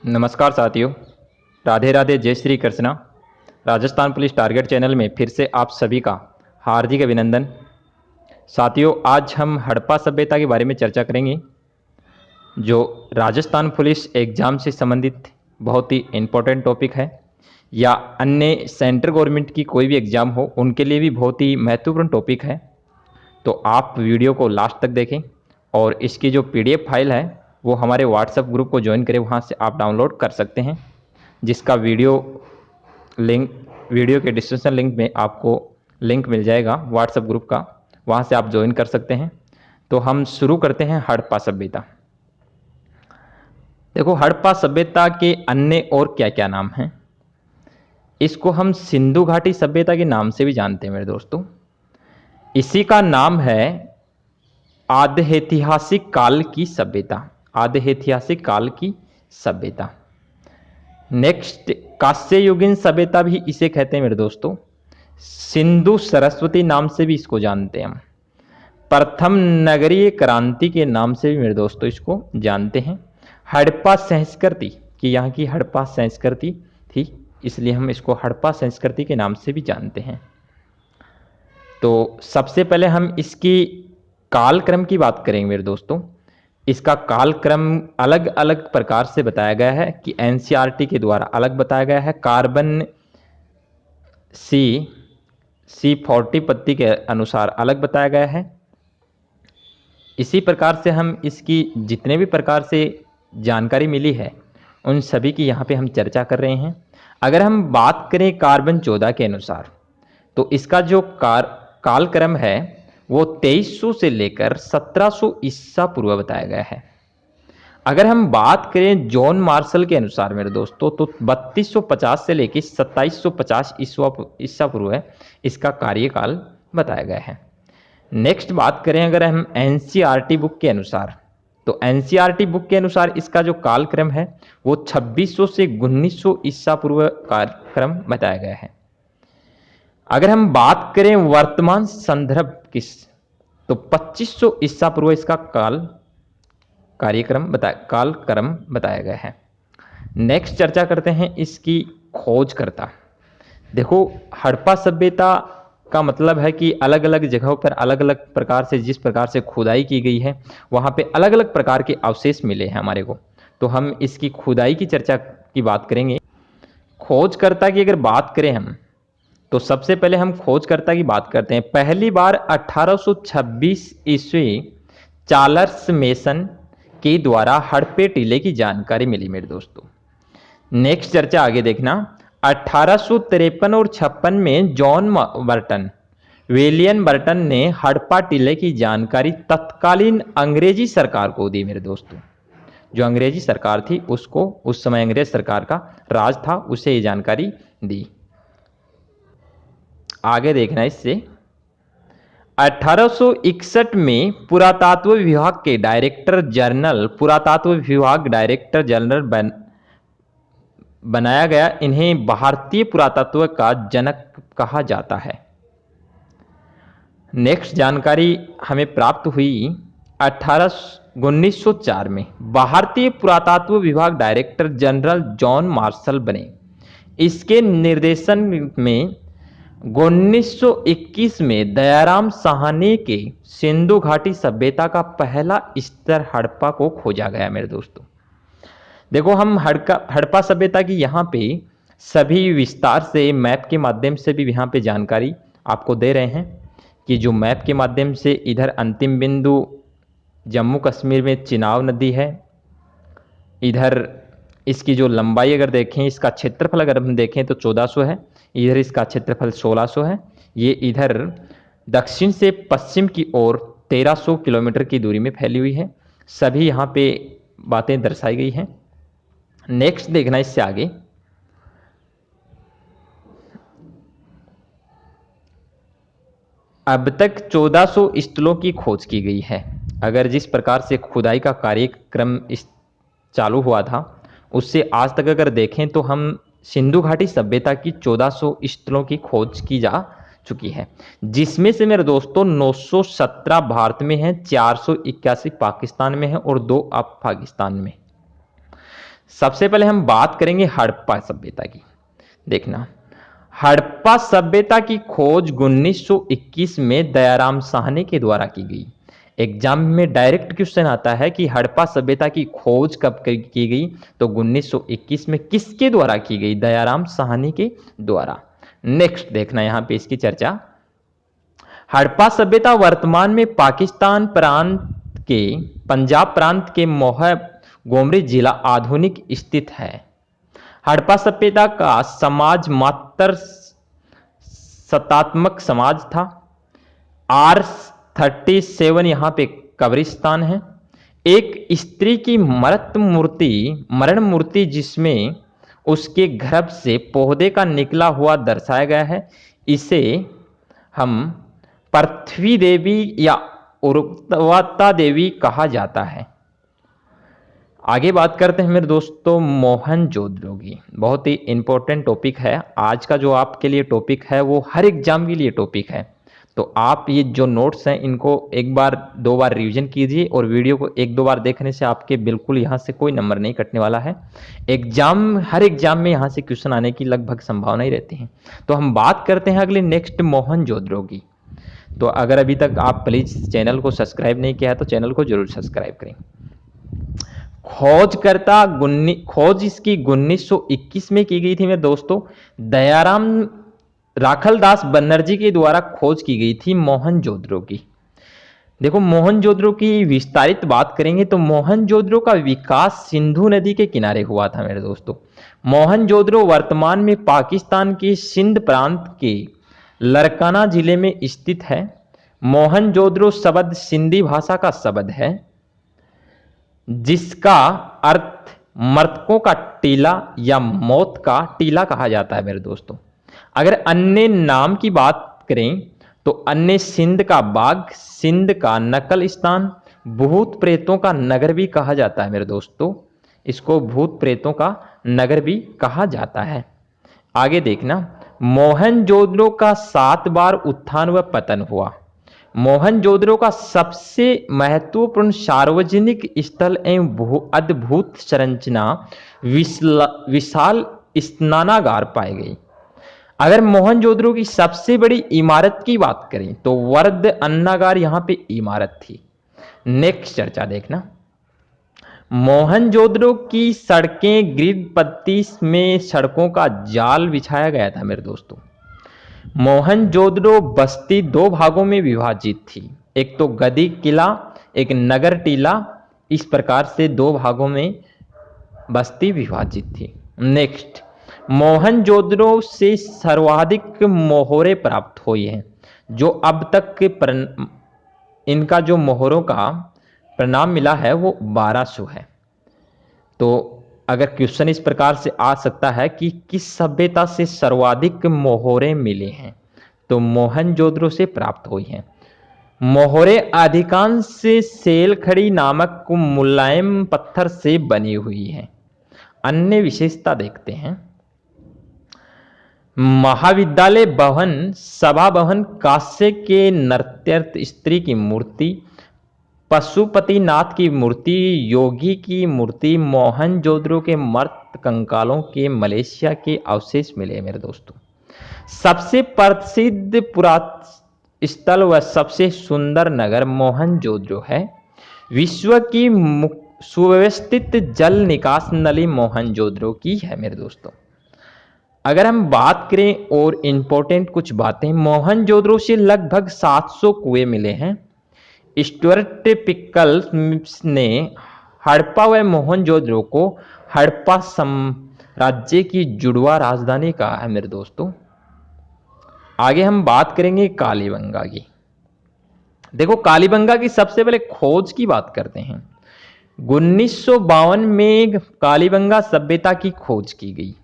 नमस्कार साथियों। राधे राधे, जय Shri Krishna. Rajasthan police target channel में फिर से आप सभी का हार्दिक अभिनंदन। साथियों, आज हम हड़प्पा सभ्यता के बारे में चर्चा करेंगे, जो राजस्थान पुलिस एग्जाम से संबंधित बहुत ही इम्पोर्टेंट टॉपिक है, या अन्य सेंट्रल गवर्नमेंट की कोई भी एग्ज़ाम हो उनके लिए भी बहुत ही महत्वपूर्ण टॉपिक है। तो आप वीडियो को लास्ट तक देखें और इसकी जो पीडीएफ फाइल है वो हमारे व्हाट्सएप ग्रुप को ज्वाइन करें, वहाँ से आप डाउनलोड कर सकते हैं, जिसका वीडियो के डिस्क्रिप्शन लिंक में आपको लिंक मिल जाएगा व्हाट्सएप ग्रुप का, वहाँ से आप ज्वाइन कर सकते हैं। तो हम शुरू करते हैं हड़प्पा सभ्यता। देखो, हड़प्पा सभ्यता के अन्य और क्या क्या नाम हैं। इसको हम सिंधु घाटी सभ्यता के नाम से भी जानते हैं मेरे दोस्तों। इसी का नाम है आद्यऐतिहासिक काल की सभ्यता। आद्यऐतिहासिक काल की सभ्यता। नेक्स्ट, कांस्ययुगीन सभ्यता भी इसे कहते हैं मेरे दोस्तों। सिंधु सरस्वती नाम से भी इसको जानते हैं हम। प्रथम नगरीय क्रांति के नाम से भी मेरे दोस्तों इसको जानते हैं। हड़प्पा संस्कृति, कि यहाँ की हड़प्पा संस्कृति थी, इसलिए हम इसको हड़प्पा संस्कृति के नाम से भी जानते हैं। तो सबसे पहले हम इसकी कालक्रम की बात करेंगे मेरे दोस्तों। इसका कालक्रम अलग अलग प्रकार से बताया गया है, कि एनसीईआरटी के द्वारा अलग बताया गया है। कार्बन C40 पत्ती के अनुसार अलग बताया गया है। इसी प्रकार से हम इसकी जितने भी प्रकार से जानकारी मिली है उन सभी की यहाँ पे हम चर्चा कर रहे हैं। अगर हम बात करें कार्बन 14 के अनुसार, तो इसका जो कालक्रम है वो 2300 से लेकर 1700 ईसा पूर्व बताया गया है। अगर हम बात करें जॉन मार्शल के अनुसार मेरे दोस्तों, तो 3250 से लेकर 2750 ईसा पूर्व इसका कार्यकाल बताया गया है। नेक्स्ट बात करें अगर हम एनसीईआरटी बुक के अनुसार, तो एनसीईआरटी बुक के अनुसार इसका जो कालक्रम है वो 2600 से 1900 ईसा पूर्व कालक्रम बताया गया है। अगर हम बात करें वर्तमान संदर्भ किस, तो 2500 ईसा पूर्व इसका कालक्रम बताया गया है। नेक्स्ट चर्चा करते हैं इसकी खोजकर्ता। देखो, हड़प्पा सभ्यता का मतलब है कि अलग अलग जगहों पर अलग अलग प्रकार से, जिस प्रकार से खुदाई की गई है वहाँ पे अलग अलग प्रकार के अवशेष मिले हैं हमारे को। तो हम इसकी खुदाई की चर्चा की बात करेंगे। खोजकर्ता की अगर बात करें हम, तो सबसे पहले हम खोजकर्ता की बात करते हैं। पहली बार 1826 ईस्वी चार्ल्स मेसन के द्वारा हड़प्पा टीले की जानकारी मिली मेरे दोस्तों। नेक्स्ट चर्चा आगे देखना। 1853 और 56 में जॉन बर्टन, विलियम बर्टन ने हड़प्पा टीले की जानकारी तत्कालीन अंग्रेजी सरकार को दी मेरे दोस्तों। जो अंग्रेजी सरकार थी उसको, उस समय अंग्रेज सरकार का राज था, उसे ये जानकारी दी। आगे देखना इससे। 1861 में पुरातत्व विभाग के डायरेक्टर जनरल बनाया गया। इन्हें भारतीय पुरातत्व का जनक कहा जाता है। नेक्स्ट जानकारी हमें प्राप्त हुई 1904 में भारतीय पुरातत्व विभाग डायरेक्टर जनरल जॉन मार्शल बने। इसके निर्देशन में 1921 में दयाराम साहनी के सिंधु घाटी सभ्यता का पहला स्तर हड़प्पा को खोजा गया मेरे दोस्तों। देखो, हम हड़प्पा सभ्यता की यहाँ पे सभी विस्तार से मैप के माध्यम से भी यहाँ पे जानकारी आपको दे रहे हैं, कि जो मैप के माध्यम से इधर अंतिम बिंदु जम्मू कश्मीर में चिनाब नदी है। इधर इसकी जो लंबाई अगर देखें, इसका क्षेत्रफल अगर हम देखें तो 1400 है। इधर इसका क्षेत्रफल 1600 है। ये इधर दक्षिण से पश्चिम की ओर 1300 किलोमीटर की दूरी में फैली हुई है। सभी यहाँ पे बातें दर्शाई गई हैं। नेक्स्ट देखना इससे आगे। अब तक 1400 स्थलों की खोज की गई है। अगर जिस प्रकार से खुदाई का कार्यक्रम चालू हुआ था उससे आज तक अगर देखें, तो हम सिंधु घाटी सभ्यता की 1400 स्थलों की खोज की जा चुकी है, जिसमें से मेरे दोस्तों 917 भारत में है, 481 पाकिस्तान में है और 2 अफगानिस्तान में। सबसे पहले हम बात करेंगे हड़प्पा सभ्यता की। देखना, हड़प्पा सभ्यता की खोज 1921 में दयाराम साहनी के द्वारा की गई। एग्जाम में डायरेक्ट क्वेश्चन आता है कि हड़प्पा सभ्यता की खोज कब की गई, तो 1921 में किसके द्वारा की गई? दयाराम साहनी के द्वारा। नेक्स्ट देखना यहां पे इसकी चर्चा। हड़प्पा सभ्यता वर्तमान में पाकिस्तान प्रांत के पंजाब प्रांत के मोहगोमरी जिला आधुनिक स्थित है। हड़प्पा सभ्यता का समाज मात्र सत्तात्मक समाज था। R37 यहां पे कब्रिस्तान है। एक स्त्री की मरण मूर्ति जिसमें उसके गर्भ से पौधे का निकला हुआ दर्शाया गया है, इसे हम पृथ्वी देवी या उर्वरता देवी कहा जाता है। आगे बात करते हैं मेरे दोस्तों मोहनजोदड़ो की। बहुत ही इंपॉर्टेंट टॉपिक है आज का। जो आपके लिए टॉपिक है वो हर एग्जाम के लिए टॉपिक है, तो आप ये जो नोट्स हैं इनको एक बार दो बार रिवीजन कीजिए, और वीडियो को एक दो बार देखने से आपके बिल्कुल यहाँ से कोई नंबर नहीं कटने वाला है। हर एग्जाम में यहाँ से क्वेश्चन आने की लगभग संभावना ही रहती है। तो हम बात करते हैं अगले नेक्स्ट मोहनजोदड़ो की। तो अगर अभी तक आप प्लीज चैनल को सब्सक्राइब नहीं किया है तो चैनल को जरूर सब्सक्राइब करें। खोज इसकी 1921 में की गई थी मेरे दोस्तों। दयाराम राखलदास बनर्जी के द्वारा खोज की गई थी मोहनजोदड़ो की। देखो, मोहनजोदड़ो की विस्तारित बात करेंगे तो मोहनजोदड़ो का विकास सिंधु नदी के किनारे हुआ था मेरे दोस्तों। मोहनजोदड़ो वर्तमान में पाकिस्तान के सिंध प्रांत के लरकाना जिले में स्थित है। मोहनजोदड़ो शब्द सिंधी भाषा का शब्द है जिसका अर्थ मृतकों का टीला या मौत का टीला कहा जाता है मेरे दोस्तों। अगर अन्य नाम की बात करें तो अन्य सिंध का बाग, सिंध का नकल स्थान, भूत प्रेतों का नगर भी कहा जाता है मेरे दोस्तों। इसको भूत प्रेतों का नगर भी कहा जाता है। आगे देखना, मोहनजोदड़ो का 7 बार उत्थान व पतन हुआ। मोहनजोदड़ो का सबसे महत्वपूर्ण सार्वजनिक स्थल एवं अद्भुत संरचना विशाल स्नानागार पाई गई। अगर मोहनजोदड़ो की सबसे बड़ी इमारत की बात करें तो वर्द अन्नागार यहां पे इमारत थी। नेक्स्ट चर्चा देखना, मोहनजोदड़ो की सड़कें ग्रिड पत्ती में सड़कों का जाल बिछाया गया था मेरे दोस्तों। मोहनजोदड़ो बस्ती 2 भागों में विभाजित थी, एक तो गदी किला, एक नगर टीला। इस प्रकार से 2 भागों में बस्ती विभाजित थी। नेक्स्ट, मोहनजोदड़ो से सर्वाधिक मोहरे प्राप्त हुई हैं, जो अब तक के इनका जो मोहरों का परिणाम मिला है वो 1200 है। तो अगर क्वेश्चन इस प्रकार से आ सकता है कि किस सभ्यता से सर्वाधिक मोहरे मिले हैं, तो मोहनजोदड़ो से प्राप्त हुई हैं। मोहरे अधिकांश से सेलखड़ी नामक मुलायम पत्थर से बनी हुई हैं। अन्य विशेषता देखते हैं, महाविद्यालय भवन, सभा भवन, कांस्य के नृत्य स्त्री की मूर्ति, पशुपतिनाथ की मूर्ति, योगी की मूर्ति, मोहनजोदड़ो के मृत कंकालों के मलेशिया के अवशेष मिले मेरे दोस्तों। सबसे प्रसिद्ध पुरातत्व स्थल व सबसे सुंदर नगर मोहनजोदड़ो है। विश्व की सुव्यवस्थित जल निकास नली मोहनजोदड़ो की है मेरे दोस्तों। अगर हम बात करें और इंपॉर्टेंट कुछ बातें, मोहनजोदड़ो से लगभग 700 कुएं मिले हैं। स्टुअर्ट पिकल्स ने हड़प्पा व मोहनजोदड़ो को हड़प्पा साम्राज्य की जुड़वा राजधानी कहा है मेरे दोस्तों। आगे हम बात करेंगे कालीबंगा की। देखो, कालीबंगा की सबसे पहले खोज की बात करते हैं। 1952 में कालीबंगा सभ्यता की खोज की गई।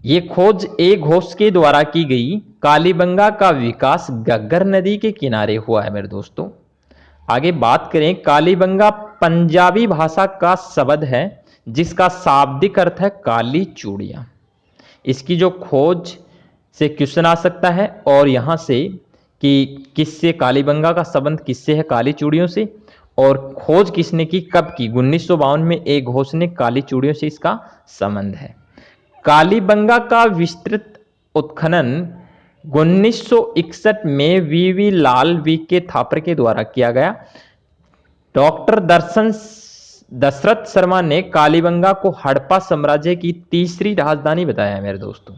ये खोज ए घोष के द्वारा की गई। कालीबंगा का विकास घग्गर नदी के किनारे हुआ है मेरे दोस्तों। आगे बात करें, कालीबंगा पंजाबी भाषा का शब्द है जिसका शाब्दिक अर्थ है काली चूड़ियां। इसकी जो खोज से क्वेश्चन आ सकता है, और यहां से कि किससे कालीबंगा का संबंध किससे है, काली चूड़ियों से, और खोज किसने की, कब की, 1952 में ए घोष ने काली चूड़ियों से इसका संबंध है। कालीबंगा का विस्तृत उत्खनन 1961 में वी लाल वी के थापर के द्वारा किया गया। डॉक्टर दशरथ शर्मा ने कालीबंगा को हड़प्पा साम्राज्य की तीसरी राजधानी बताया मेरे दोस्तों।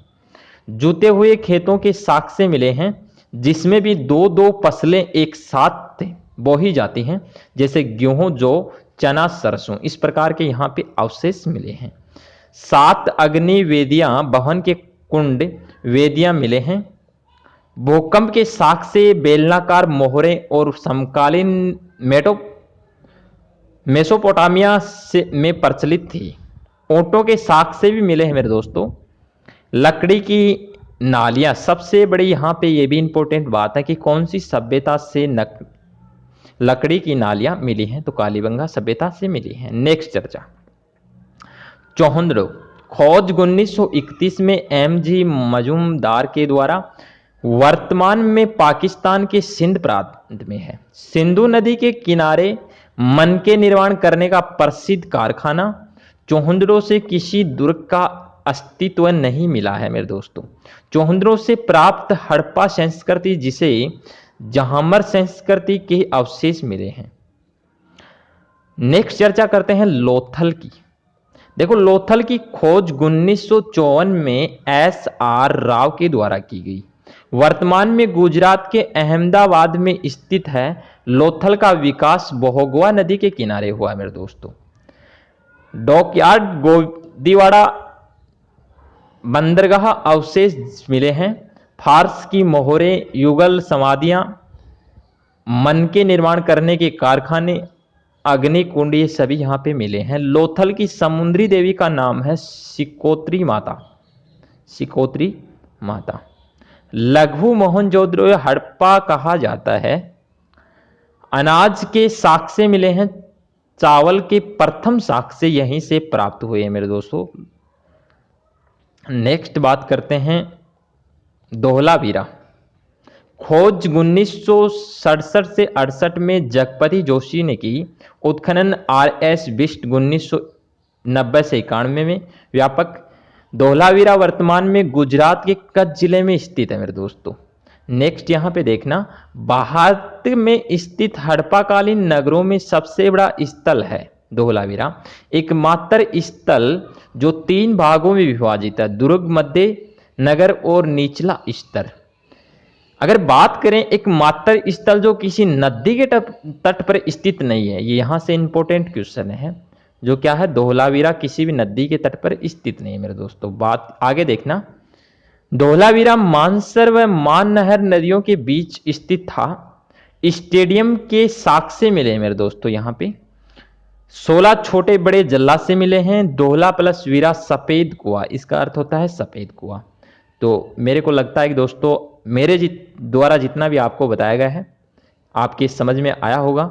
जुते हुए खेतों के साक्ष्य मिले हैं, जिसमें भी दो दो फसलें एक साथ बोई जाती हैं, जैसे गेहूं, जौ, चना, सरसों। इस प्रकार के यहाँ पे अवशेष मिले हैं। 7 अग्नि वेदियां, भवन के कुंड वेदियां मिले हैं। भूकंप के साक्ष्य बेलनाकार मोहरे और समकालीन मेसोपोटामिया में प्रचलित थी। ऊंटों के साक्ष्य भी मिले हैं मेरे दोस्तों। लकड़ी की नालियां, सबसे बड़ी यहाँ पे ये भी इंपॉर्टेंट बात है कि कौन सी सभ्यता से लकड़ी की नालियां मिली हैं, तो कालीबंगा सभ्यता से मिली हैं। नेक्स्ट चर्चा, चौहंद्रो खोज 1931 में एम.जी. मजूमदार के द्वारा वर्तमान में पाकिस्तान के सिंध प्रांत में है। सिंधु नदी के किनारे मनके निर्माण करने का प्रसिद्ध कारखाना। चौहंद्रो से किसी दुर्ग का अस्तित्व नहीं मिला है मेरे दोस्तों। चौहंद्रो से प्राप्त हड़प्पा संस्कृति, जिसे जहामर संस्कृति के अवशेष मिले हैं। नेक्स्ट चर्चा करते हैं लोथल की। देखो, लोथल की खोज 1954 में एस.आर. राव के द्वारा की गई। वर्तमान में गुजरात के अहमदाबाद में स्थित है। लोथल का विकास बोहगवा नदी के किनारे हुआ मेरे दोस्तों। डॉकयार्ड, गोदीवाड़ा बंदरगाह अवशेष मिले हैं। फारस की मोहरें, युगल समाधियां, मनके निर्माण करने के कारखाने, अग्नि कुंड, ये सभी यहाँ पे मिले हैं। लोथल की समुद्री देवी का नाम है सिकोत्री माता। सिकोत्री माता। लघु मोहनजोदड़ो हड़प्पा कहा जाता है। अनाज के साक्ष्य मिले हैं। चावल के प्रथम साक्ष्य यहीं से प्राप्त हुए हैं मेरे दोस्तों। नेक्स्ट बात करते हैं धोलावीरा। खोज 1967 से 68 में जगपति जोशी ने की। उत्खनन R.S. बिष्ट 1990 से 91 में व्यापक। धोलावीरा वर्तमान में गुजरात के कच्छ जिले में स्थित है मेरे दोस्तों। नेक्स्ट यहाँ पे देखना, भारत में स्थित हड़प्पाकालीन नगरों में सबसे बड़ा स्थल है धोलावीरा। एकमात्र स्थल जो 3 भागों में विभाजित है, दुर्ग, मध्य नगर और निचला स्तर। अगर बात करें एकमात्र स्थल जो किसी नदी के तट पर स्थित नहीं है, ये यहाँ से इंपॉर्टेंट क्वेश्चन है, जो क्या है, धोलावीरा किसी भी नदी के तट पर स्थित नहीं है मेरे दोस्तों। बात आगे देखना, धोलावीरा मानसर व माननहर नदियों के बीच स्थित था। स्टेडियम के साक्ष्य मिले मेरे दोस्तों। यहाँ पे 16 छोटे बड़े जलाशय मिले हैं। दोहला प्लस वीरा सफेद कुआं, इसका अर्थ होता है सफेद कुआं। तो मेरे को लगता है कि दोस्तों मेरे द्वारा जितना भी आपको बताया गया है आपके समझ में आया होगा।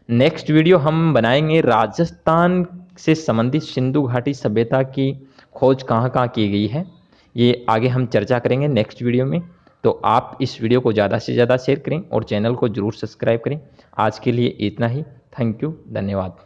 नेक्स्ट वीडियो हम बनाएंगे राजस्थान से संबंधित सिंधु घाटी सभ्यता की खोज कहाँ कहाँ की गई है, ये आगे हम चर्चा करेंगे नेक्स्ट वीडियो में। तो आप इस वीडियो को ज़्यादा से ज़्यादा शेयर करें और चैनल को जरूर सब्सक्राइब करें। आज के लिए इतना ही। थैंक यू, धन्यवाद।